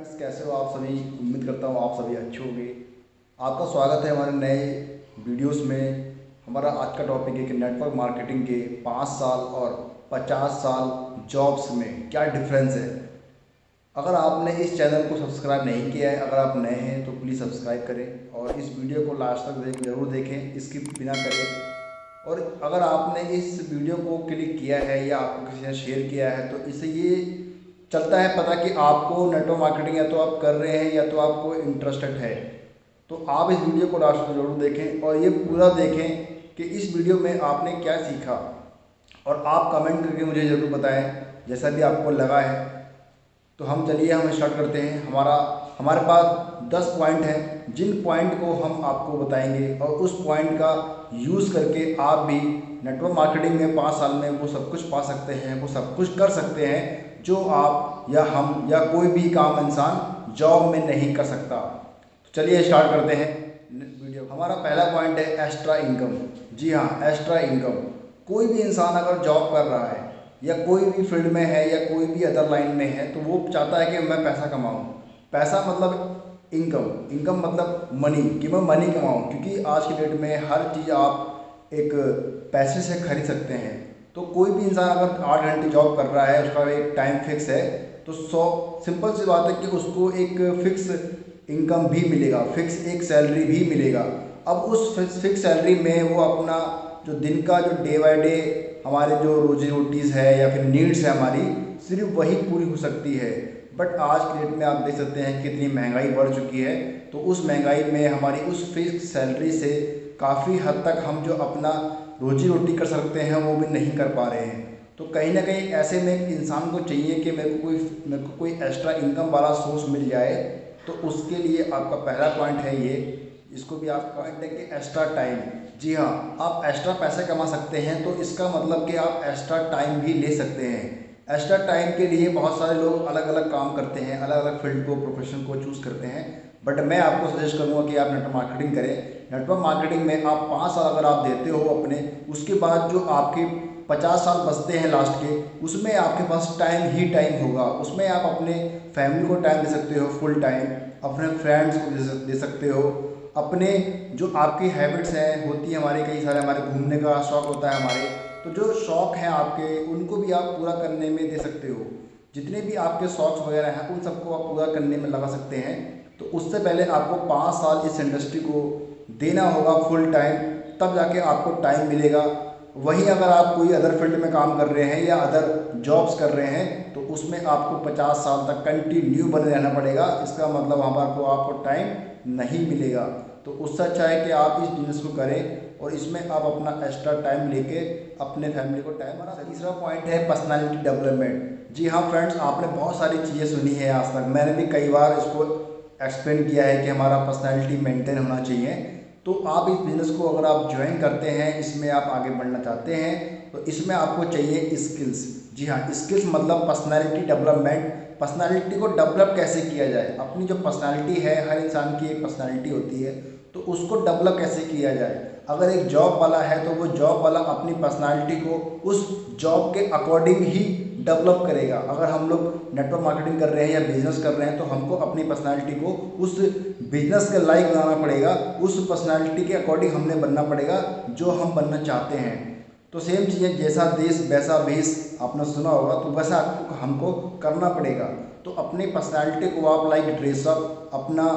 Friends, कैसे हो आप सभी। उम्मीद करता हूँ आप सभी अच्छे होंगे। आपका स्वागत है हमारे नए वीडियोस में। हमारा आज का टॉपिक है कि नेटवर्क मार्केटिंग के 5 साल और 50 साल जॉब्स में क्या डिफरेंस है। अगर आपने इस चैनल को सब्सक्राइब नहीं किया है, अगर आप नए हैं तो प्लीज़ सब्सक्राइब करें और इस वीडियो को लास्ट तक ज़रूर देखें, स्किप बिना करें। और अगर आपने इस वीडियो को क्लिक किया है या आपको किसी ने शेयर किया है तो इससे ये चलता है पता कि आपको नेटवर्क मार्केटिंग या तो आप कर रहे हैं या तो आपको इंटरेस्टेड है। तो आप इस वीडियो को लास्ट तक ज़रूर देखें और ये पूरा देखें कि इस वीडियो में आपने क्या सीखा, और आप कमेंट करके मुझे ज़रूर बताएं जैसा भी आपको लगा है। तो हम स्टार्ट करते हैं। हमारे पास 10 पॉइंट हैं जिन पॉइंट को हम आपको बताएंगे और उस पॉइंट का यूज़ करके आप भी नेटवर्क मार्केटिंग में 5 साल में वो सब कुछ पा सकते हैं, वो सब कुछ कर सकते हैं जो आप या हम या कोई भी काम इंसान जॉब में नहीं कर सकता। तो चलिए स्टार्ट करते हैं वीडियो। हमारा पहला पॉइंट है एक्स्ट्रा इनकम। जी हाँ, एक्स्ट्रा इनकम। कोई भी इंसान अगर जॉब कर रहा है या कोई भी फील्ड में है या कोई भी अदर लाइन में है तो वो चाहता है कि मैं पैसा कमाऊँ। पैसा मतलब इनकम, इनकम मतलब मनी, कि मैं मनी कमाऊँ, क्योंकि आज की डेट में हर चीज़ आप एक पैसे से खरीद सकते हैं। तो कोई भी इंसान अगर 8 घंटे जॉब कर रहा है, उसका एक टाइम फिक्स है, तो सिंपल सी बात है कि उसको एक फिक्स इनकम भी मिलेगा, फिक्स एक सैलरी भी मिलेगा। अब उस फिक्स सैलरी में वो अपना जो दिन का जो डे बाय डे हमारे जो रोजी रोटीज़ है या फिर नीड्स है हमारी, सिर्फ वही पूरी हो सकती है। बट आज की डेट में आप देख सकते हैं कितनी महंगाई बढ़ चुकी है, तो उस महंगाई में हमारी उस फिक्स सैलरी से काफ़ी हद तक हम जो अपना रोजी रोटी कर सकते हैं वो भी नहीं कर पा रहे हैं। तो कहीं ना कहीं ऐसे में इंसान को चाहिए कि मेरे को कोई एक्स्ट्रा इनकम वाला सोर्स मिल जाए। तो उसके लिए आपका पहला पॉइंट है ये, इसको भी आप पॉइंट है कि एक्स्ट्रा टाइम। जी हाँ, आप एक्स्ट्रा पैसे कमा सकते हैं तो इसका मतलब कि आप एक्स्ट्रा टाइम भी ले सकते हैं। एक्स्ट्रा टाइम के लिए बहुत सारे लोग अलग अलग काम करते हैं, अलग अलग फील्ड को, प्रोफेशन को चूज़ करते हैं। बट मैं आपको सजेस्ट करूंगा कि आप नेटवर्क मार्केटिंग करें। नेटवर्क मार्केटिंग में आप 5 साल अगर आप देते हो अपने, उसके बाद जो आपके 50 साल बचते हैं लास्ट के, उसमें आपके पास टाइम ही टाइम होगा। उसमें आप अपने फैमिली को टाइम दे सकते हो फुल टाइम, अपने फ्रेंड्स को दे सकते हो, अपने जो आपकी हैबिट्स हैं होती है हमारे, कई सारे हमारे घूमने का शौक़ होता है हमारे, तो जो शौक़ हैं आपके उनको भी आप पूरा करने में दे सकते हो। जितने भी आपके शौक़ वगैरह हैं उन सबको आप पूरा करने में लगा सकते हैं। तो उससे पहले आपको 5 साल इस इंडस्ट्री को देना होगा फुल टाइम, तब जाके आपको टाइम मिलेगा। वहीं अगर आप कोई अदर फील्ड में काम कर रहे हैं या अदर जॉब्स कर रहे हैं तो उसमें आपको 50 साल तक कंटिन्यू बने रहना पड़ेगा। इसका मतलब वहाँ पर आपको टाइम नहीं मिलेगा। तो उससे अच्छा है कि आप इस बिजनेस को करें और इसमें आप अपना एक्स्ट्रा टाइम लेके अपने फैमिली को टाइम। हमारा तीसरा पॉइंट है पर्सनालिटी डेवलपमेंट। जी हाँ फ्रेंड्स, आपने बहुत सारी चीज़ें सुनी है आज तक, मैंने भी कई बार इसको एक्सप्लेन किया है कि हमारा पर्सनालिटी मेंटेन होना चाहिए। तो आप इस बिज़नेस को अगर आप ज्वाइन करते हैं, इसमें आप आगे बढ़ना चाहते हैं, तो इसमें आपको चाहिए स्किल्स। जी हाँ, स्किल्स मतलब पर्सनालिटी डेवलपमेंट। पर्सनालिटी को डेवलप कैसे किया जाए, अपनी जो पर्सनालिटी है, हर इंसान की एक पर्सनालिटी होती है, तो उसको डेवलप कैसे किया जाए। अगर एक जॉब वाला है तो वो जॉब वाला अपनी पर्सनालिटी को उस जॉब के अकॉर्डिंग ही डेवलप करेगा। अगर हम लोग नेटवर्क मार्केटिंग कर रहे हैं या बिजनेस कर रहे हैं तो हमको अपनी पर्सनालिटी को उस बिजनेस के लायक बनाना पड़ेगा, उस पर्सनालिटी के अकॉर्डिंग हमने बनना पड़ेगा जो हम बनना चाहते हैं। तो सेम चीज़ें, जैसा देश वैसा भेष, आपने सुना होगा, तो वैसा आपको हमको करना पड़ेगा। तो अपनी पर्सनालिटी को आप लाइक ड्रेसअप, अपना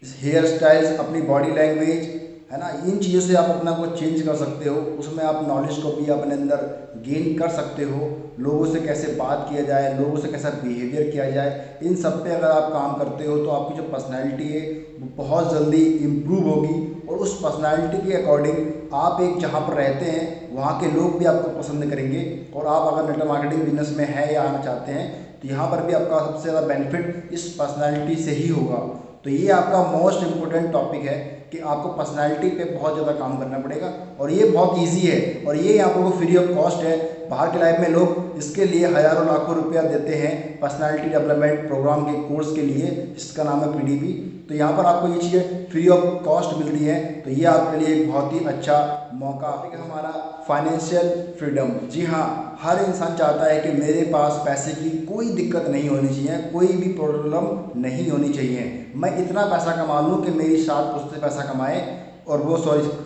हेयर स्टाइल्स, अपनी बॉडी लैंग्वेज है ना, इन चीज़ों से आप अपना को चेंज कर सकते हो। उसमें आप नॉलेज को भी अपने अंदर गेन कर सकते हो। लोगों से कैसे बात किया जाए, लोगों से कैसा बिहेवियर किया जाए, इन सब पे अगर आप काम करते हो तो आपकी जो पर्सनैलिटी है वो बहुत जल्दी इम्प्रूव होगी। और उस पर्सनैलिटी के अकॉर्डिंग आप एक जहाँ पर रहते हैं वहाँ के लोग भी आपको पसंद करेंगे। और आप अगर नेटवर्क मार्केटिंग बिजनेस में है या आना चाहते हैं तो यहाँ पर भी आपका सबसे ज़्यादा बेनिफिट इस पर्सनैलिटी से ही होगा। तो ये आपका मोस्ट इम्पोर्टेंट टॉपिक है कि आपको पर्सनालिटी पे बहुत ज़्यादा काम करना पड़ेगा, और ये बहुत इजी है और ये आप लोगों को फ्री ऑफ कॉस्ट है। बाहर के लाइफ में लोग इसके लिए हज़ारों लाखों रुपया देते हैं पर्सनालिटी डेवलपमेंट प्रोग्राम के कोर्स के लिए, जिसका नाम है PDP। तो यहाँ पर आपको ये चीज़ें फ्री ऑफ कॉस्ट मिलती है। तो ये आपके लिए एक बहुत ही अच्छा मौका है हमारा फाइनेंशियल फ्रीडम। जी हाँ, हर इंसान चाहता है कि मेरे पास पैसे की कोई दिक्कत नहीं होनी चाहिए, कोई भी प्रॉब्लम नहीं होनी चाहिए। मैं इतना पैसा कमा लूँ कि मेरी साथ उससे पैसा कमाए और वो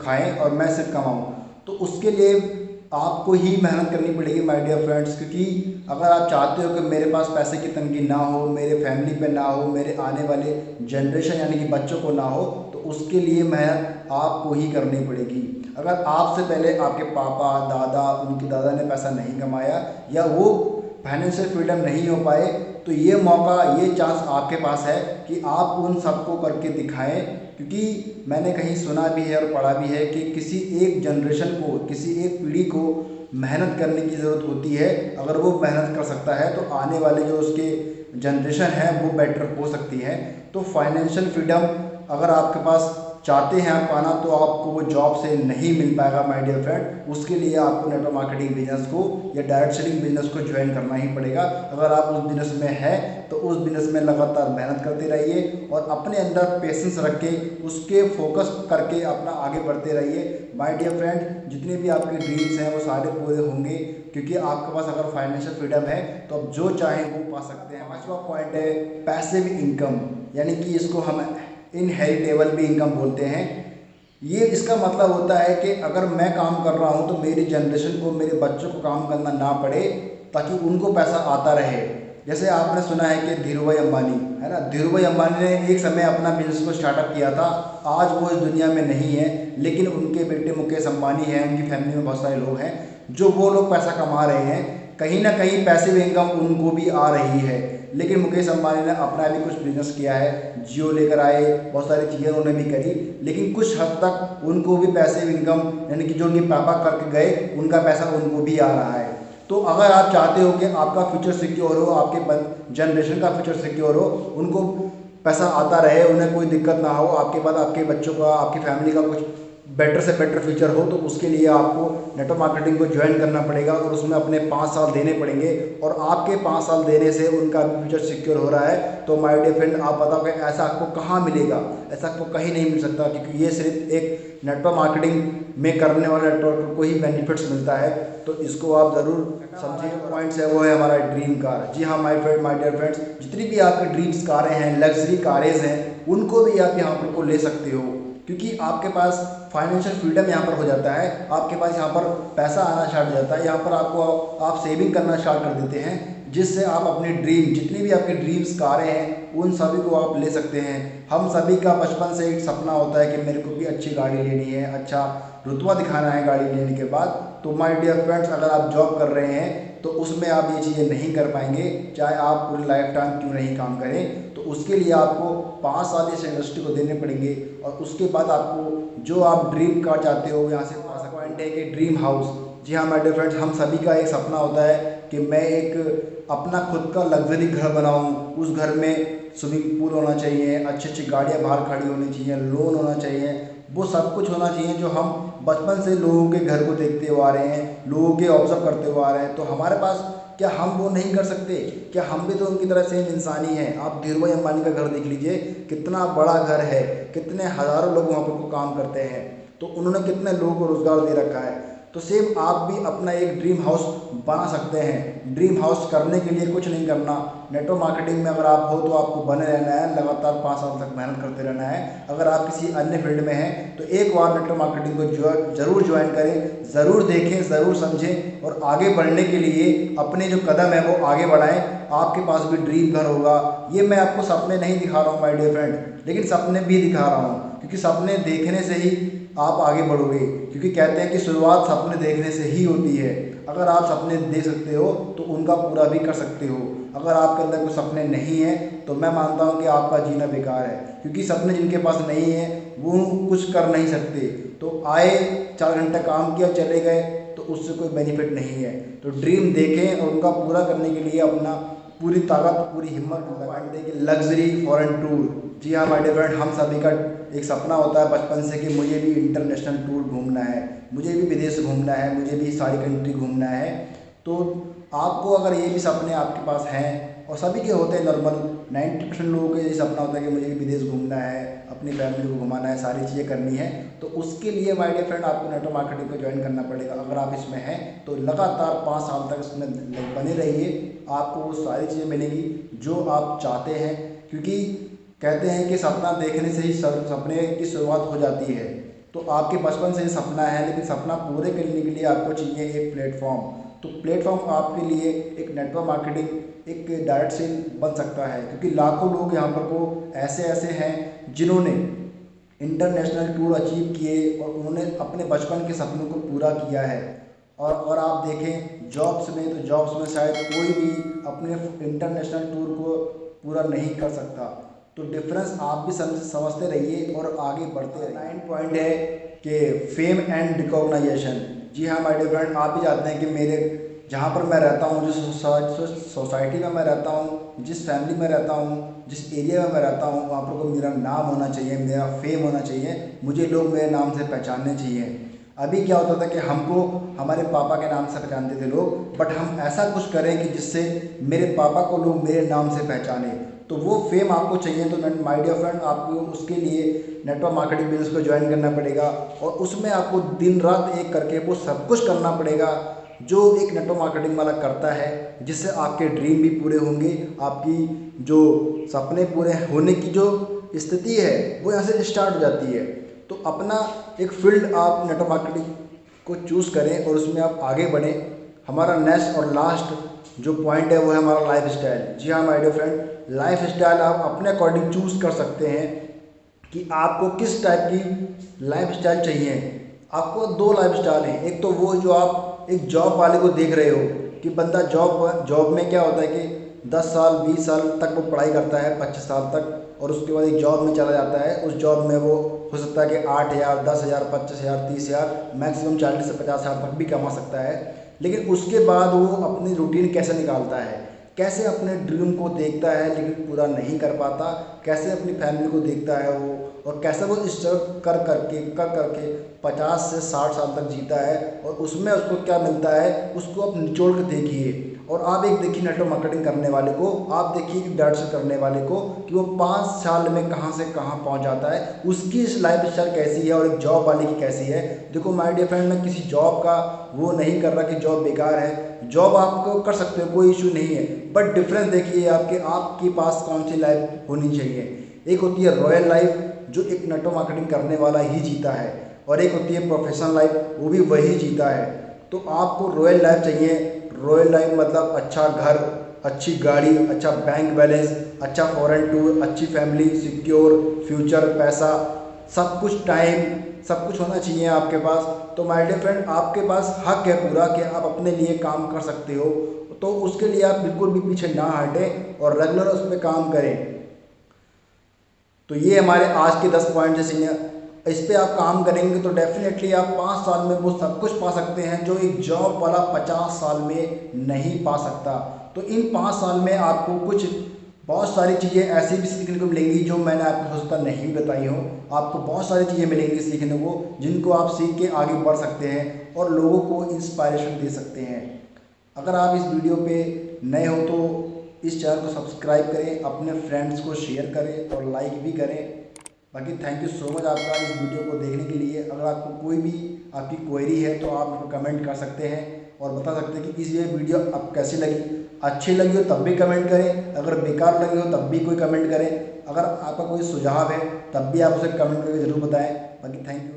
खाएं और मैं सिर्फ कमाऊँ। तो उसके लिए आपको ही मेहनत करनी पड़ेगी माय डियर फ्रेंड्स, क्योंकि अगर आप चाहते हो कि मेरे पास पैसे की तंगी ना हो, मेरे फैमिली पे ना हो, मेरे आने वाले जनरेशन यानी कि बच्चों को ना हो, तो उसके लिए मेहनत आपको ही करनी पड़ेगी। अगर आपसे पहले आपके पापा दादा उनके दादा ने पैसा नहीं कमाया या वो फाइनेंशियल फ्रीडम नहीं हो पाए, तो ये मौका ये चांस आपके पास है कि आप उन सबको करके दिखाएं। क्योंकि मैंने कहीं सुना भी है और पढ़ा भी है कि किसी एक जनरेशन को, किसी एक पीढ़ी को मेहनत करने की ज़रूरत होती है। अगर वो मेहनत कर सकता है तो आने वाले जो उसके जनरेशन है वो बेटर हो सकती है। तो फाइनेंशियल फ्रीडम अगर आपके पास चाहते हैं आप पाना, तो आपको वो जॉब से नहीं मिल पाएगा माय डियर फ्रेंड। उसके लिए आपको नेटवर्क मार्केटिंग बिजनेस को या डायरेक्ट सेलिंग बिजनेस को ज्वाइन करना ही पड़ेगा। अगर आप उस बिजनेस में है तो उस बिजनेस में लगातार मेहनत करते रहिए और अपने अंदर पेशेंस रख के उसके फोकस करके अपना आगे बढ़ते रहिए। माय डियर फ्रेंड, जितने भी आपके ड्रीम्स हैं वो सारे पूरे होंगे, क्योंकि आपके पास अगर फाइनेंशियल फ्रीडम है तो आप जो चाहें वो पा सकते हैं। पांचवा पॉइंट है पैसिव इनकम, यानी कि इसको हम इनहेरिटेबल भी इनकम बोलते हैं। ये इसका मतलब होता है कि अगर मैं काम कर रहा हूँ तो मेरी जनरेशन को, मेरे बच्चों को काम करना ना पड़े, ताकि उनको पैसा आता रहे। जैसे आपने सुना है कि धीरूभाई अंबानी है ना, धीरूभाई अंबानी ने एक समय अपना बिजनेस को स्टार्टअप किया था। आज वो इस दुनिया में नहीं है, लेकिन उनके बेटे मुकेश अंबानी हैं, उनकी फैमिली में बहुत सारे लोग हैं जो वो लोग पैसा कमा रहे हैं। कहीं ना कहीं पैसिव इनकम उनको भी आ रही है। लेकिन मुकेश अंबानी ने अपना भी कुछ बिजनेस किया है, जियो लेकर आए, बहुत सारी चीज़ें उन्होंने भी करी, लेकिन कुछ हद तक उनको भी पैसिव इनकम यानी कि जो उनके पापा करके गए उनका पैसा उनको भी आ रहा है। तो अगर आप चाहते हो कि आपका फ्यूचर सिक्योर हो, आपके जनरेशन का फ्यूचर सिक्योर हो, उनको पैसा आता रहे, उन्हें कोई दिक्कत ना हो, आपके बाद आपके बच्चों का, आपकी फैमिली का कुछ बेटर से बेटर फ्यूचर हो, तो उसके लिए आपको नेटवर्क मार्केटिंग को ज्वाइन करना पड़ेगा और उसमें अपने 5 साल देने पड़ेंगे। और आपके 5 साल देने से उनका फ्यूचर सिक्योर हो रहा है। तो माय डियर फ्रेंड, आप बताओ कि ऐसा आपको कहाँ मिलेगा? ऐसा आपको कहीं नहीं मिल सकता, क्योंकि ये सिर्फ एक नेटवर्क मार्केटिंग में करने वाले नेटवर्क को ही बेनिफिट्स मिलता है। तो इसको आप ज़रूर समझिए। पॉइंट्स है वो है हमारा ड्रीम कार। जी हाँ माय डियर फ्रेंड्स, जितनी भी आपकी ड्रीम्स कारें हैं, लग्जरी कारें हैं, उनको भी आप यहाँ पर ले सकते हो, क्योंकि आपके पास फाइनेंशियल फ्रीडम यहाँ पर हो जाता है। आपके पास यहाँ पर पैसा आना स्टार्ट हो जाता है। यहाँ पर आपको आप सेविंग करना स्टार्ट कर देते हैं, जिससे आप अपनी ड्रीम, जितनी भी आपकी ड्रीम्स कारें हैं, उन सभी को आप ले सकते हैं। हम सभी का बचपन से एक सपना होता है कि मेरे को भी अच्छी गाड़ी लेनी है, अच्छा रुतबा दिखाना है गाड़ी लेने के बाद। तो माय डियर फ्रेंड्स, अगर आप जॉब कर रहे हैं तो उसमें आप ये चीज़ें नहीं कर पाएंगे, चाहे आप पूरी लाइफ टाइम क्यों नहीं काम करें। तो उसके लिए आपको 5 साल इस इंडस्ट्री को देने पड़ेंगे और उसके बाद आपको जो आप ड्रीम कार चाहते हो यहाँ से पा सकते। पॉइंट है कि ड्रीम हाउस। जी हाँ माय डियर फ्रेंड्स, हम सभी का एक सपना होता है कि मैं एक अपना खुद का लग्जरी घर बनाऊँ। उस घर में स्विमिंग पूल होना चाहिए, अच्छी अच्छी गाड़ियाँ बाहर खड़ी होनी चाहिए, लोन होना चाहिए, वो सब कुछ होना चाहिए जो हम बचपन से लोगों के घर को देखते हुए आ रहे हैं, लोगों के ऑब्जर्व करते हुए आ रहे हैं। तो हमारे पास क्या हम वो नहीं कर सकते? क्या हम भी तो उनकी तरह सेम इंसान ही हैं? आप धीरूभाई अंबानी का घर देख लीजिए, कितना बड़ा घर है, कितने हज़ारों लोग वहाँ पर काम करते हैं, तो उन्होंने कितने लोगों को रोज़गार दे रखा है। तो सेम आप भी अपना एक ड्रीम हाउस बना सकते हैं। ड्रीम हाउस करने के लिए कुछ नहीं करना, नेटवर्क मार्केटिंग में अगर आप हो तो आपको बने रहना है, लगातार 5 साल तक मेहनत करते रहना है। अगर आप किसी अन्य फील्ड में हैं तो एक बार नेटवर्क मार्केटिंग को ज़रूर ज्वाइन करें, ज़रूर देखें, ज़रूर समझें और आगे बढ़ने के लिए अपने जो कदम है वो आगे बढ़ाएं। आपके पास भी ड्रीम घर होगा। ये मैं आपको सपने नहीं दिखा रहा हूँ माय डियर फ्रेंड, लेकिन सपने भी दिखा रहा हूँ, क्योंकि सपने देखने से ही आप आगे बढ़ोगे। क्योंकि कहते हैं कि शुरुआत सपने देखने से ही होती है। अगर आप सपने देख सकते हो तो उनका पूरा भी कर सकते हो। अगर आपके अंदर कोई सपने नहीं हैं तो मैं मानता हूं कि आपका जीना बेकार है, क्योंकि सपने जिनके पास नहीं है वो कुछ कर नहीं सकते। तो आए 4 घंटे काम किया चले गए तो उससे कोई बेनिफिट नहीं है। तो ड्रीम देखें और उनका पूरा करने के लिए अपना पूरी ताकत, पूरी हिम्मत लगाएं कि लग्जरी फॉरेन टूर। जी हाँ माय डियर फ्रेंड, हम सभी का एक सपना होता है बचपन से कि मुझे भी इंटरनेशनल टूर घूमना है, मुझे भी विदेश घूमना है, मुझे भी सारी कंट्री घूमना है। तो आपको अगर ये भी सपने आपके पास हैं, और सभी के होते हैं नॉर्मल, 90% लोगों का ये सपना होता है कि मुझे विदेश घूमना है, अपनी फैमिली को घुमाना है, सारी चीज़ें करनी है। तो उसके लिए माय डियर फ्रेंड आपको नेटवर्क मार्केटिंग को ज्वाइन करना पड़ेगा। अगर आप इसमें हैं तो लगातार 5 साल तक इसमें बने रहिए, आपको वो सारी चीज़ें मिलेंगी जो आप चाहते हैं। क्योंकि कहते हैं कि सपना देखने से ही सपने की शुरुआत हो जाती है। तो आपके बचपन से ये सपना है, लेकिन सपना पूरे करने के लिए आपको चाहिए एक प्लेटफॉर्म। तो प्लेटफॉर्म आपके लिए एक नेटवर्क मार्केटिंग, एक डायरेक्ट सेल बन सकता है। क्योंकि लाखों लोग यहाँ पर को ऐसे ऐसे हैं जिन्होंने इंटरनेशनल टूर अचीव किए और उन्होंने अपने बचपन के सपनों को पूरा किया है। और अगर आप देखें जॉब्स में, तो जॉब्स में शायद कोई भी अपने इंटरनेशनल टूर को पूरा नहीं कर सकता। तो डिफरेंस आप भी समझते रहिए और आगे बढ़ते रहिए। 9 पॉइंट है कि फेम एंड रिकॉग्नाइजेशन। जी हाँ माय डियर फ्रेंड, आप भी जानते हैं कि मेरे जहाँ पर मैं रहता हूँ, जिस सोसाइटी में मैं रहता हूँ, जिस फैमिली में रहता हूँ, जिस एरिया में मैं रहता हूँ, वहाँ पर को मेरा नाम होना चाहिए, मेरा फेम होना चाहिए, मुझे लोग मेरे नाम से पहचानने चाहिए। अभी क्या होता था कि हमको हमारे पापा के नाम से पहचानते थे लोग, बट हम ऐसा कुछ करें कि जिससे मेरे पापा को लोग मेरे नाम से पहचाने। तो वो फेम आपको चाहिए। तो माय डियर फ्रेंड, आपको उसके लिए नेटवर्क मार्केटिंग बिजनेस को ज्वाइन करना पड़ेगा और उसमें आपको दिन रात एक करके वो सब कुछ करना पड़ेगा जो एक नेटवर्क मार्केटिंग वाला करता है, जिससे आपके ड्रीम भी पूरे होंगे, आपकी जो सपने पूरे होने की जो स्थिति है वो यहाँ से स्टार्ट हो जाती है। तो अपना एक फील्ड आप नेटवर्क मार्केटिंग को चूज़ करें और उसमें आप आगे बढ़ें। हमारा नेक्स्ट और लास्ट जो पॉइंट है वो है हमारा लाइफ स्टाइल। जी हाँ my dear friend, life style आप अपने अकॉर्डिंग चूज़ कर सकते हैं कि आपको किस टाइप की लाइफ स्टाइल चाहिए। आपको 2 लाइफ स्टाइल हैं। एक तो वो जो आप एक जॉब वाले को देख रहे हो कि बंदा जॉब में क्या होता है कि 10 साल 20 साल तक वो पढ़ाई करता है, 25 साल तक, और उसके बाद एक जॉब में चला जाता है। उस जॉब में वो हो सकता है कि 8,000 10,000 25,000 30,000 मैक्सिमम 40 से 50,000 तक भी कमा सकता है। लेकिन उसके बाद वो अपनी रूटीन कैसे निकालता है, कैसे अपने ड्रीम को देखता है लेकिन पूरा नहीं कर पाता, कैसे अपनी फैमिली को देखता है वो, और कैसे वो स्ट्रगल कर करके 50 से 60 साल तक जीता है। और उसमें उसको क्या मिलता है, उसको आप निचोड़ के देखिए। और आप एक देखिए नेटवर्क मार्केटिंग करने वाले को, आप देखिए कि डायरेक्ट सेल करने वाले को, कि वो 5 साल में कहाँ से कहाँ पहुँच जाता है, उसकी लाइफ स्टाइल कैसी है और एक जॉब वाले की कैसी है। देखो माय डियर फ्रेंड, मैं किसी जॉब का वो नहीं कर रहा कि जॉब बेकार है, जॉब आपको कर सकते हो, कोई इशू नहीं है। बट डिफरेंस देखिए आपके पास कौन सी लाइफ होनी चाहिए। एक होती है रॉयल लाइफ जो एक नेटवर्क मार्केटिंग करने वाला ही जीता है, और एक होती है प्रोफेशनल लाइफ, वो भी वही जीता है। तो आपको रॉयल लाइफ चाहिए। रॉयल लाइफ मतलब अच्छा घर, अच्छी गाड़ी, अच्छा बैंक बैलेंस, अच्छा फॉरेन टूर, अच्छी फैमिली, सिक्योर फ्यूचर, पैसा, सब कुछ टाइम, सब कुछ होना चाहिए आपके पास। तो माय डियर फ्रेंड, आपके पास हक है पूरा कि आप अपने लिए काम कर सकते हो। तो उसके लिए आप बिल्कुल भी पीछे ना हटें और रेगुलर उस पर काम करें। तो ये हमारे आज के 10 पॉइंट हैं। इस पे आप काम करेंगे तो डेफिनेटली आप 5 साल में वो सब कुछ पा सकते हैं जो एक जॉब वाला 50 साल में नहीं पा सकता। तो इन 5 साल में आपको कुछ बहुत सारी चीज़ें ऐसी भी सीखने को मिलेंगी जो मैंने आपको हो सकता नहीं बताई हो। आपको बहुत सारी चीज़ें मिलेंगी सीखने को, जिनको आप सीख के आगे बढ़ सकते हैं और लोगों को इंस्पायरेशन दे सकते हैं। अगर आप इस वीडियो पे नए हो तो इस चैनल को सब्सक्राइब करें, अपने फ्रेंड्स को शेयर करें और लाइक भी करें। बाकी थैंक यू सो मच आपका इस वीडियो को देखने के लिए। अगर आपको कोई भी आपकी क्वेरी है तो आप मुझको कमेंट कर सकते हैं और बता सकते हैं कि इस ये वीडियो आप कैसी लगी। अच्छी लगी हो तब भी कमेंट करें, अगर बेकार लगी हो तब भी कोई कमेंट करें। अगर आपका कोई सुझाव है तब भी आप उसे कमेंट करके ज़रूर बताएं। बाकी थैंक यू।